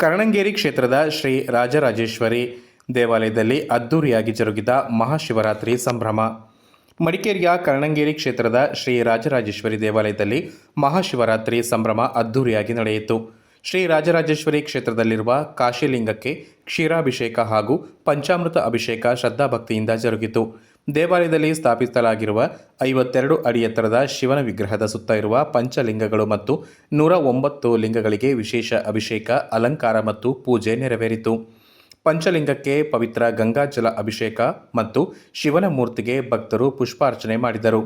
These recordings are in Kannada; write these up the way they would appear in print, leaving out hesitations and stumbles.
ಕರ್ಣಂಗೇರಿ ಕ್ಷೇತ್ರದ ಶ್ರೀ ರಾಜರಾಜೇಶ್ವರಿ ದೇವಾಲಯದಲ್ಲಿ ಅದ್ದೂರಿಯಾಗಿ ಜರುಗಿದ ಮಹಾಶಿವರಾತ್ರಿ ಸಂಭ್ರಮ. ಮಡಿಕೇರಿಯ ಕರ್ಣಂಗೇರಿ ಕ್ಷೇತ್ರದ ಶ್ರೀ ರಾಜರಾಜೇಶ್ವರಿ ದೇವಾಲಯದಲ್ಲಿ ಮಹಾಶಿವರಾತ್ರಿ ಸಂಭ್ರಮ ಅದ್ದೂರಿಯಾಗಿ ನಡೆಯಿತು. ಶ್ರೀ ರಾಜರಾಜೇಶ್ವರಿ ಕ್ಷೇತ್ರದಲ್ಲಿರುವ ಕಾಶಿಲಿಂಗಕ್ಕೆ ಕ್ಷೀರಾಭಿಷೇಕ ಹಾಗೂ ಪಂಚಾಮೃತ ಅಭಿಷೇಕ ಶ್ರದ್ಧಾಭಕ್ತಿಯಿಂದ ಜರುಗಿತು. ದೇವಾಲಯದಲ್ಲಿ ಸ್ಥಾಪಿಸಲಾಗಿರುವ 52 ಅಡಿ ಎತ್ತರದ ಶಿವನ ವಿಗ್ರಹದ ಸುತ್ತ ಇರುವ ಪಂಚಲಿಂಗಗಳು ಮತ್ತು 109 ಲಿಂಗಗಳಿಗೆ ವಿಶೇಷ ಅಭಿಷೇಕ, ಅಲಂಕಾರ ಮತ್ತು ಪೂಜೆ ನೆರವೇರಿತು. ಪಂಚಲಿಂಗಕ್ಕೆ ಪವಿತ್ರ ಗಂಗಾಜಲ ಅಭಿಷೇಕ ಮತ್ತು ಶಿವನ ಮೂರ್ತಿಗೆ ಭಕ್ತರು ಪುಷ್ಪಾರ್ಚನೆ ಮಾಡಿದರು.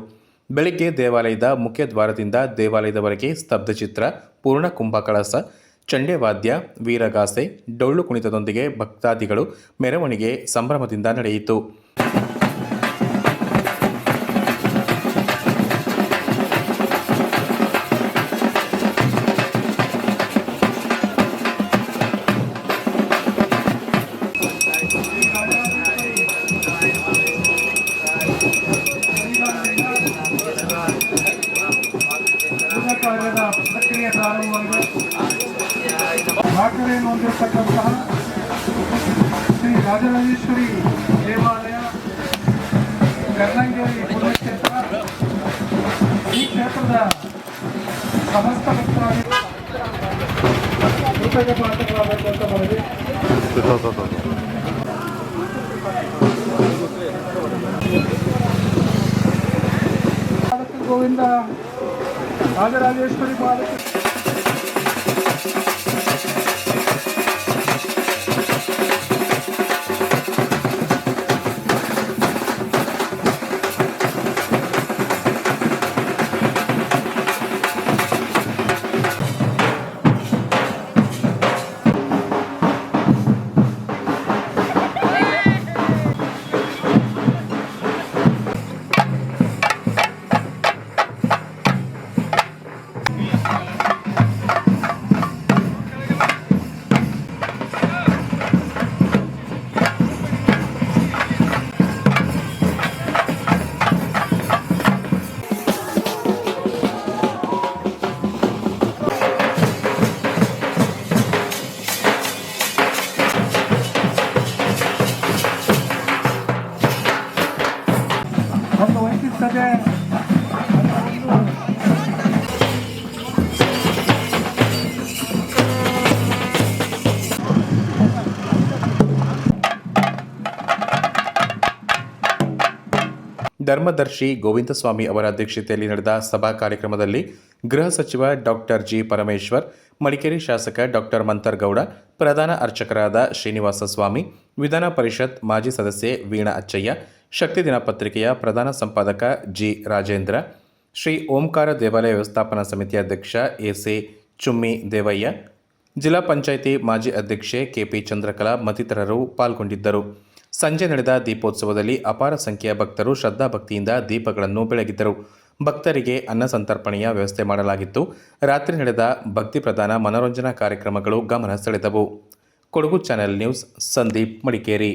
ಬೆಳಿಗ್ಗೆ ದೇವಾಲಯದ ಮುಖ್ಯ ದ್ವಾರದಿಂದ ದೇವಾಲಯದವರೆಗೆ ಸ್ತಬ್ಧಚಿತ್ರ, ಪೂರ್ಣ ಕುಂಭಕಳಸ, ಚಂಡೆವಾದ್ಯ, ವೀರಗಾಸೆ, ಡೊಳ್ಳು ಕುಣಿತದೊಂದಿಗೆ ಭಕ್ತಾದಿಗಳು ಮೆರವಣಿಗೆ ಸಂಭ್ರಮದಿಂದ ನಡೆಯಿತು. ಕಾರ್ಯದ ಪ್ರಕ್ರಿಯೆ ಪ್ರಾರಂಭವಾಗಿದೆ. ದಾಖಲೆಯನ್ನು ಹೊಂದಿರತಕ್ಕಂತಹ ಶ್ರೀ ರಾಜರಾಜೇಶ್ವರಿ ದೇವಾಲಯ ಕರ್ಣಂಗೇರಿ ಪುಣ್ಯಕ್ಷೇತ್ರ, ಈ ಕ್ಷೇತ್ರದ ಸಮಸ್ತ ಭಕ್ತರಾಗಿ ಕೃತಜ್ಞ ಪಾಠಗಳಾಗಬೇಕು ಅಂತ ಮನವಿ. ಗೋವಿಂದ ರಾಜರಾಜೇಶ್ವರಿ ಪಾದಕ ಒಂದು ವೈಶಿಷ್ಟ್ಯತೆ. ಧರ್ಮದರ್ಶಿ ಗೋವಿಂದಸ್ವಾಮಿ ಅವರ ಅಧ್ಯಕ್ಷತೆಯಲ್ಲಿ ನಡೆದ ಸಭಾ ಕಾರ್ಯಕ್ರಮದಲ್ಲಿ ಗೃಹ ಸಚಿವ ಡಾಕ್ಟರ್ ಜಿ ಪರಮೇಶ್ವರ್, ಮಡಿಕೇರಿ ಶಾಸಕ ಡಾಕ್ಟರ್ ಮಂತರ್ಗೌಡ, ಪ್ರಧಾನ ಅರ್ಚಕರಾದ ಶ್ರೀನಿವಾಸ ಸ್ವಾಮಿ, ವಿಧಾನ ಪರಿಷತ್ ಮಾಜಿ ಸದಸ್ಯೆ ವೀಣಾ ಅಚ್ಚಯ್ಯ, ಶಕ್ತಿ ದಿನಪತ್ರಿಕೆಯ ಪ್ರಧಾನ ಸಂಪಾದಕ ಜಿ ರಾಜೇಂದ್ರ, ಶ್ರೀ ಓಂಕಾರ ದೇವಾಲಯ ವ್ಯವಸ್ಥಾಪನಾ ಸಮಿತಿ ಅಧ್ಯಕ್ಷ ಎಸಿ ಚುಮ್ಮಿ ದೇವಯ್ಯ, ಜಿಲ್ಲಾ ಪಂಚಾಯಿತಿ ಮಾಜಿ ಅಧ್ಯಕ್ಷೆ ಕೆಪಿ ಚಂದ್ರಕಲಾ ಮತ್ತಿತರರು ಪಾಲ್ಗೊಂಡಿದ್ದರು. ಸಂಜೆ ನಡೆದ ದೀಪೋತ್ಸವದಲ್ಲಿ ಅಪಾರ ಸಂಖ್ಯೆಯ ಭಕ್ತರು ಶ್ರದ್ಧಾಭಕ್ತಿಯಿಂದ ದೀಪಗಳನ್ನು ಬೆಳಗಿದ್ದರು. ಭಕ್ತರಿಗೆ ಅನ್ನ ಸಂತರ್ಪಣೆಯ ವ್ಯವಸ್ಥೆ ಮಾಡಲಾಗಿತ್ತು. ರಾತ್ರಿ ನಡೆದ ಭಕ್ತಿ ಪ್ರಧಾನ ಮನೋರಂಜನಾ ಕಾರ್ಯಕ್ರಮಗಳು ಗಮನ ಸೆಳೆದವು. Kodagu channel news, Sandeep, Madikeri.